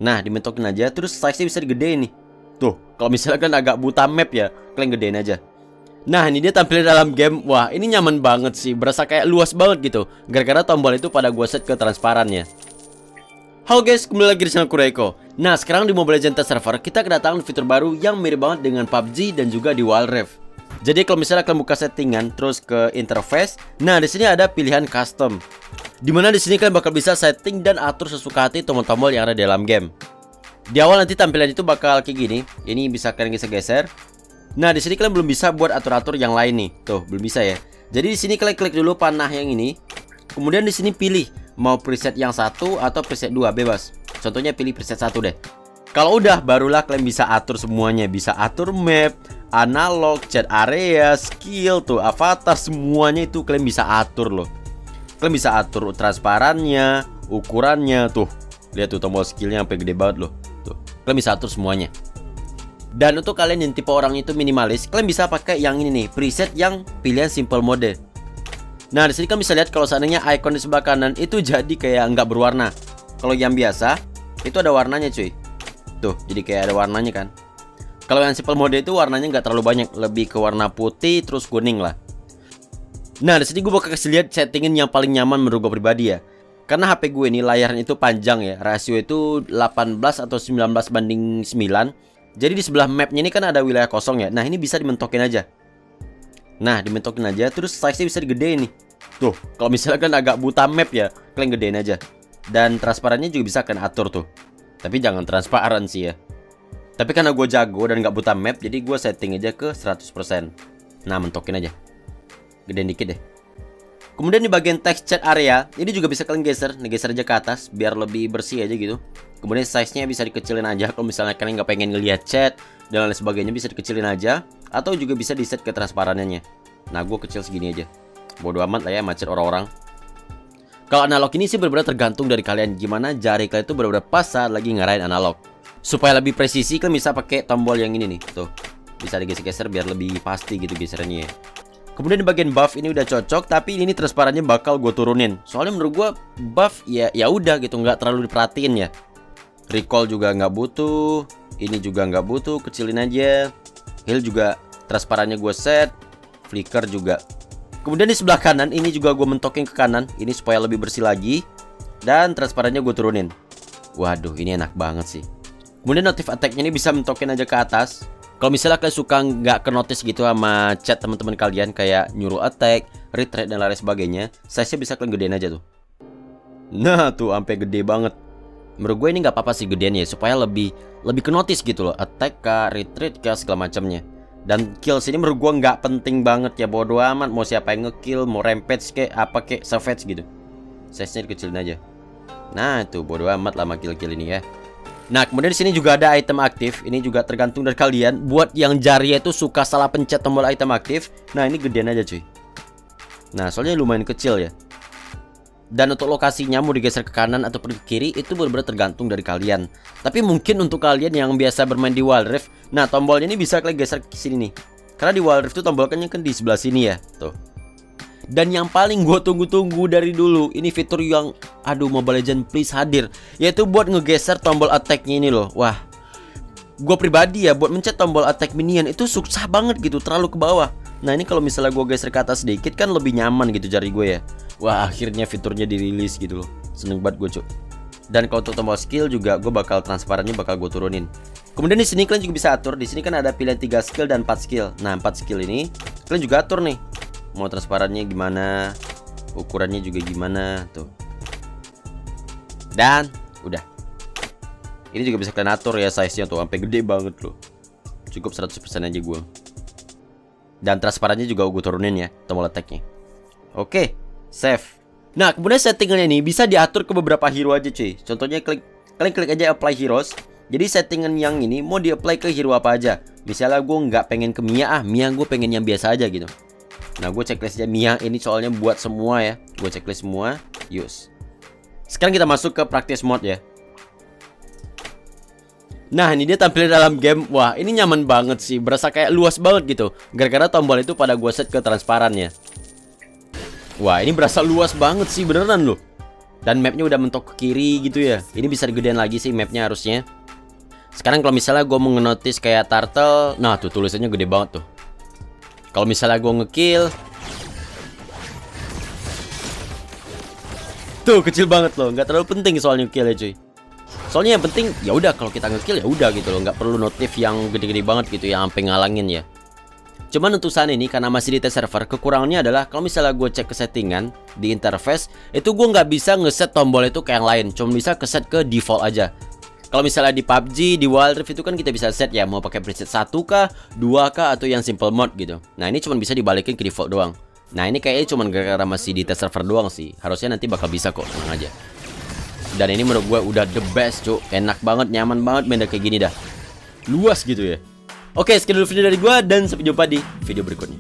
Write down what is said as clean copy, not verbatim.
Nah, dimentokin aja, terus size-nya bisa digedein nih. Tuh, kalau misalnya kan agak buta map ya, kalian gedein aja. Nah, ini dia tampil dalam game. Wah, ini nyaman banget sih, berasa kayak luas banget gitu. Gara-gara tombol itu pada gua set ke transparannya. Halo guys, kembali lagi di channel Kureko. Nah, sekarang di Mobile Legends Test Server kita kedatangan fitur baru yang mirip banget dengan PUBG dan juga di Wild Rift. Jadi kalau misalnya kalian buka settingan terus ke interface, nah di sini ada pilihan custom. Dimana di sini kalian bakal bisa setting dan atur sesuka hati tombol-tombol yang ada di dalam game. Di awal nanti tampilan itu bakal kayak gini. Ini bisa kalian geser-geser. Nah, di sini kalian belum bisa buat atur-atur yang lain nih. Tuh, belum bisa ya. Jadi di sini kalian klik dulu panah yang ini. Kemudian di sini pilih mau preset yang satu atau preset 2, bebas. Contohnya pilih preset 1 deh. Kalau udah, barulah kalian bisa atur semuanya. Bisa atur map, analog, chat area, skill, tuh avatar, semuanya itu kalian bisa atur loh. Kalian bisa atur transparannya, ukurannya, tuh. Lihat tuh tombol skillnya sampai gede banget loh. Tuh, kalian bisa atur semuanya. Dan untuk kalian yang tipe orang itu minimalis, kalian bisa pakai yang ini nih, preset yang pilihan simple mode. Nah, di sini kan bisa lihat kalau seandainya icon di sebelah kanan itu jadi kayak nggak berwarna. Kalau yang biasa itu ada warnanya cuy. Tuh, jadi kayak ada warnanya kan. Kalau yang simple mode itu warnanya nggak terlalu banyak, lebih ke warna putih terus kuning lah. Nah, di sini gue bakal kasih lihat settingin yang paling nyaman menurut gue pribadi ya. Karena HP gue ini layarnya itu panjang ya, rasio itu 18 atau 19:9. Jadi di sebelah mapnya ini kan ada wilayah kosong ya. Nah, ini bisa dimentokin aja. Nah, dimentokin aja, terus size-nya bisa digedein nih. Tuh, kalau misalnya kan agak buta map ya, kalian gedein aja. Dan transparannya juga bisa kalian atur tuh. Tapi jangan transparan sih ya. Tapi karena gue jago dan nggak buta map, jadi gue setting aja ke 100%. Nah, mentokin aja. Gedein dikit deh. Kemudian di bagian text chat area, ini juga bisa kalian geser. Nih, geser aja ke atas, biar lebih bersih aja gitu. Kemudian size-nya bisa dikecilin aja. Kalau misalnya kalian nggak pengen ngeliat chat dan lain sebagainya, bisa dikecilin aja. Atau juga bisa di set ke transparannya. Nah, gue kecil segini aja. Bodo amat lah ya macet orang-orang. Kalau analog ini sih benar-benar tergantung dari kalian. Gimana jari kalian itu benar-benar pas saat lagi ngarahin analog. Supaya lebih presisi, kalian bisa pakai tombol yang ini nih. Tuh, bisa digeser-geser biar lebih pasti gitu geserannya ya. Kemudian di bagian buff ini udah cocok, tapi ini transparannya bakal gue turunin. Soalnya menurut gue buff ya udah gitu, nggak terlalu diperhatiin ya. Recall juga nggak butuh, ini juga nggak butuh, kecilin aja. Heal juga transparannya gue set, flicker juga. Kemudian di sebelah kanan ini juga gue mentokin ke kanan, ini supaya lebih bersih lagi. Dan transparannya gue turunin. Waduh, ini enak banget sih. Kemudian notif attack-nya ini bisa mentokin aja ke atas. Kalau misalnya kalian suka nggak ke notice gitu sama chat teman-teman kalian, kayak nyuruh attack, retreat dan lain sebagainya, size-nya bisa kalian gedein aja tuh. Nah tuh, sampai gede banget. Menurut gue ini nggak apa-apa sih gedean ya, supaya lebih ke notice gitu loh. Attack kah, retreat kah, segala macamnya. Dan kills ini menurut gue nggak penting banget ya, bodo amat mau siapa yang ngekill, mau rampage kayak apa kayak savage gitu. Size-nya dikecilin aja. Nah itu bodo amat lah sama kill-kill ini ya. Nah, kemudian di sini juga ada item aktif. Ini juga tergantung dari kalian. Buat yang jari itu suka salah pencet tombol item aktif, nah ini gedean aja cuy. Nah, soalnya lumayan kecil ya. Dan untuk lokasinya mau digeser ke kanan atau ke kiri itu benar-benar tergantung dari kalian. Tapi mungkin untuk kalian yang biasa bermain di Wild Rift, nah tombolnya ini bisa kalian geser ke sini nih. Karena di Wild Rift tuh tombolnya kan di sebelah sini ya, tuh. Dan yang paling gue tunggu-tunggu dari dulu, ini fitur yang aduh Mobile Legends please hadir, yaitu buat ngegeser tombol attack-nya ini loh. Wah, gue pribadi ya buat mencet tombol attack minion itu susah banget gitu, terlalu ke bawah. Nah ini kalau misalnya gue geser ke atas sedikit kan lebih nyaman gitu jari gue ya. Wah, akhirnya fiturnya dirilis gitu loh. Seneng banget gue cuy. Dan kalau untuk tombol skill juga gue bakal transparannya bakal gue turunin. Kemudian di sini kalian juga bisa atur. Di sini kan ada pilihan 3 skill dan 4 skill. Nah 4 skill ini kalian juga atur nih. Mau transparannya gimana, ukurannya juga gimana tuh. Dan udah. Ini juga bisa kalian atur ya size-nya tuh sampai gede banget loh. Cukup 100% aja gue. Dan transparannya juga gue turunin ya tombol attack-nya. Oke, save. Nah, kemudian settingan ini bisa diatur ke beberapa hero aja cuy. Contohnya kalian klik aja apply heroes. Jadi settingan yang ini mau di-apply ke hero apa aja. Misalnya gue nggak pengen ke Mia, Mia gue pengen yang biasa aja gitu. Nah, gue checklist aja Mia ini soalnya buat semua ya. Gue checklist semua, use. Sekarang kita masuk ke practice mode ya. Nah, ini dia tampil dalam game. Wah, ini nyaman banget sih, berasa kayak luas banget gitu. Gara-gara tombol itu pada gue set ke transparannya. Wah, ini berasa luas banget sih beneran loh. Dan mapnya udah mentok ke kiri gitu ya. Ini bisa digedein lagi sih mapnya harusnya. Sekarang kalau misalnya gue mau ngenotis kayak turtle, nah tuh tulisannya gede banget tuh. Kalau misalnya gue ngekill, tuh kecil banget loh, nggak terlalu penting soalnya kill ya cuy. Soalnya yang penting ya udah kalau kita ngekill ya udah gitu loh, nggak perlu notif yang gede-gede banget gitu yang sampai ngalangin ya. Cuman untuk saat ini karena masih di test server, kekurangannya adalah kalau misalnya gue cek ke settingan di interface, itu gue nggak bisa ngeset tombol itu kayak yang lain, cuma bisa keset ke default aja. Kalau misalnya di PUBG, di Wild Rift itu kan kita bisa set ya mau pakai preset 1 kah, 2 kah, atau yang simple mode gitu. Nah ini cuma bisa dibalikin ke default doang. Nah ini kayaknya cuma gara-gara masih di test server doang sih. Harusnya nanti bakal bisa kok, tenang aja. Dan ini menurut gue udah the best cuk. Enak banget, nyaman banget main kayak gini dah. Luas gitu ya. Oke, sekian dulu video dari gue dan sampai jumpa di video berikutnya.